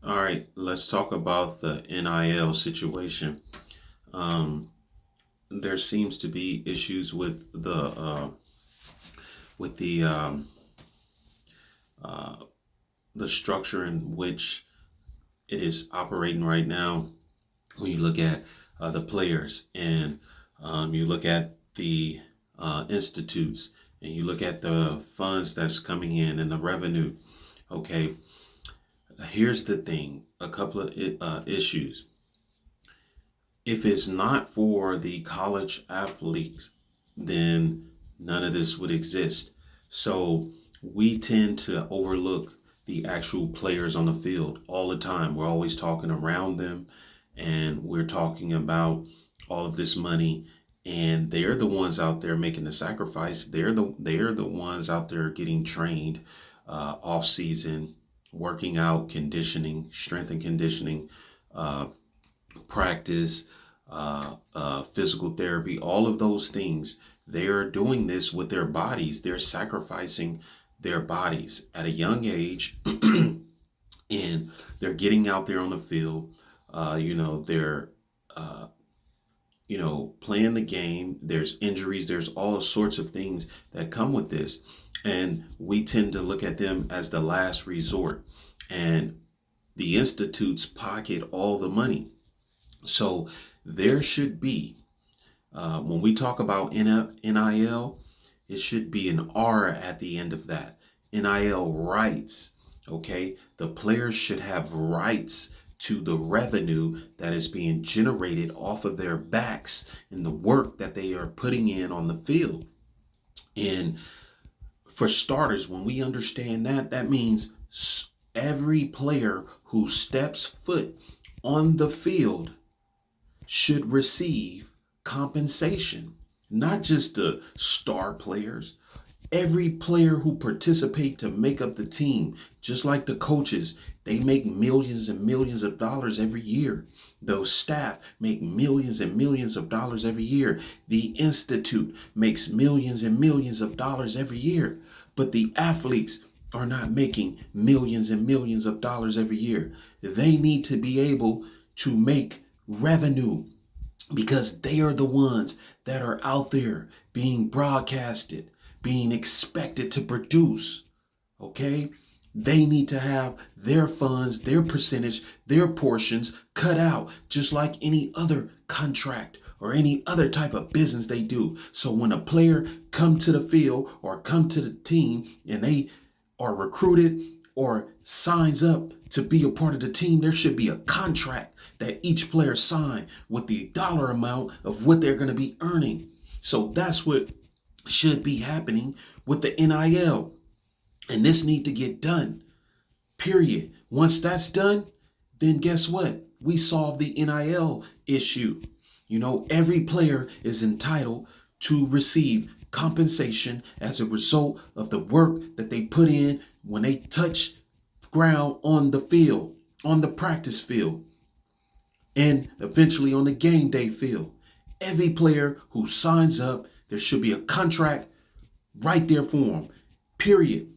All right, let's talk about the NIL situation. Um, there seems to be issues with uh, the structure in which it is operating right now. When you look at the players and you look at the institutes and you look at the funds that's coming in and the revenue. Okay, here's the thing: a couple of issues. If it's not for the college athletes, then none of this would exist. So we tend to overlook the actual players on the field all the time. We're always talking around them and we're talking about all of this money, and they're the ones out there making the sacrifice. They're the ones out there getting trained off season, working out, conditioning, strength and conditioning, uh, practice, physical therapy, all of those things. They're doing this with their bodies. They're sacrificing their bodies at a young age, and they're getting out there on the field. They're uh, playing the game. There's injuries. There's all sorts of things that come with this, and we tend to look at them as the last resort. And the institutes pocket all the money. So there should be, when we talk about NIL, it should be an R at the end of that. NIL rights, okay? The players should have rights to the revenue that is being generated off of their backs and the work that they are putting in on the field. And for starters, when we understand that, that means every player who steps foot on the field should receive compensation, not just the star players. Every player who participate to make up the team, just like the coaches, they make millions and millions of dollars every year. Those staff make millions and millions of dollars every year. The institute makes millions and millions of dollars every year. But the athletes are not making millions and millions of dollars every year. They need to be able to make revenue because they are the ones that are out there being broadcasted, being expected to produce. Okay? They need to have their funds, their percentage, their portions cut out, just like any other contract or any other type of business they do. So when a player come to the field or come to the team and they are recruited or signs up to be a part of the team, there should be a contract that each player sign with the dollar amount of what they're going to be earning. So that's what should be happening with the NIL. And this need to get done. Period. Once that's done, then guess what? We solve the NIL issue. Every player is entitled to receive compensation as a result of the work that they put in when they touch ground on the field, on the practice field, and eventually on the game day field. Every player who signs up, there should be a contract right there for them. Period.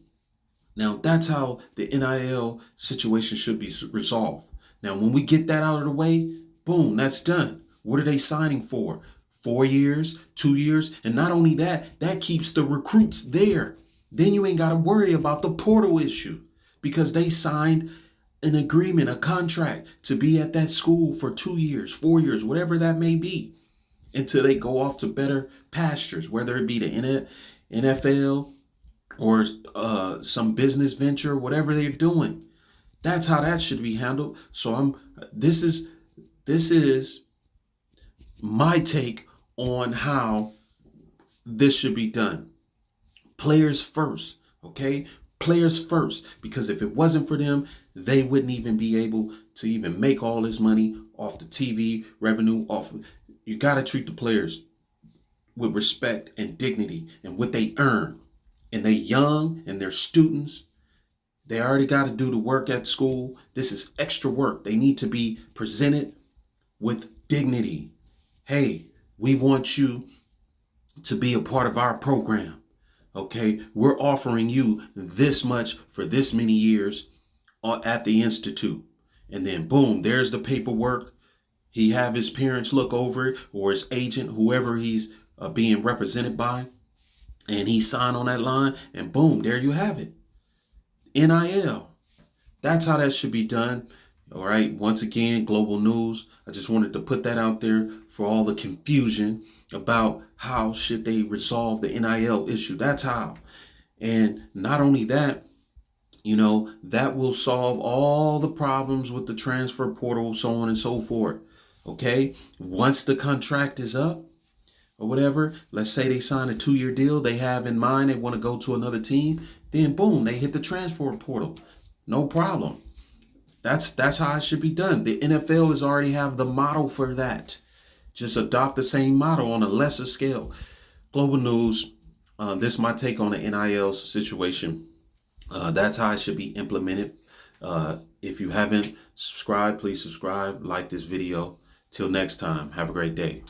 Now, that's how the NIL situation should be resolved. Now, when we get that out of the way, boom, that's done. What are they signing for? 4 years, 2 years? And not only that, that keeps the recruits there. Then you ain't got to worry about the portal issue because they signed an agreement, a contract to be at that school for 2 years, 4 years, whatever that may be, until they go off to better pastures, whether it be the NFL or some business venture, whatever they're doing. That's how that should be handled. So this is my take on how this should be done. Players first, okay? Players first, because if it wasn't for them, they wouldn't even be able to even make all this money off the TV revenue. You got to treat the players with respect and dignity and what they earn. And they young and they're students. They already got to do the work at school. This is extra work. They need to be presented with dignity. Hey, we want you to be a part of our program. Okay, we're offering you this much for this many years at the Institute. and then boom, there's the paperwork. He have his parents look over it, or his agent, whoever he's being represented by, and he sign on that line, and boom, there you have it. NIL. That's how that should be done. All right. Once again, global news. I just wanted to put that out there for all the confusion about how should they resolve the NIL issue. That's how. And not only that, that will solve all the problems with the transfer portal, so on and so forth. Okay. Once the contract is up or whatever, let's say they sign a 2-year deal, they have in mind they want to go to another team, then boom, they hit the transfer portal. No problem. That's how it should be done. The NFL is already have the model for that. Just adopt the same model on a lesser scale. Global news. This is my take on the NIL situation. That's how it should be implemented. If you haven't subscribed, please subscribe, like this video. Till next time, have a great day.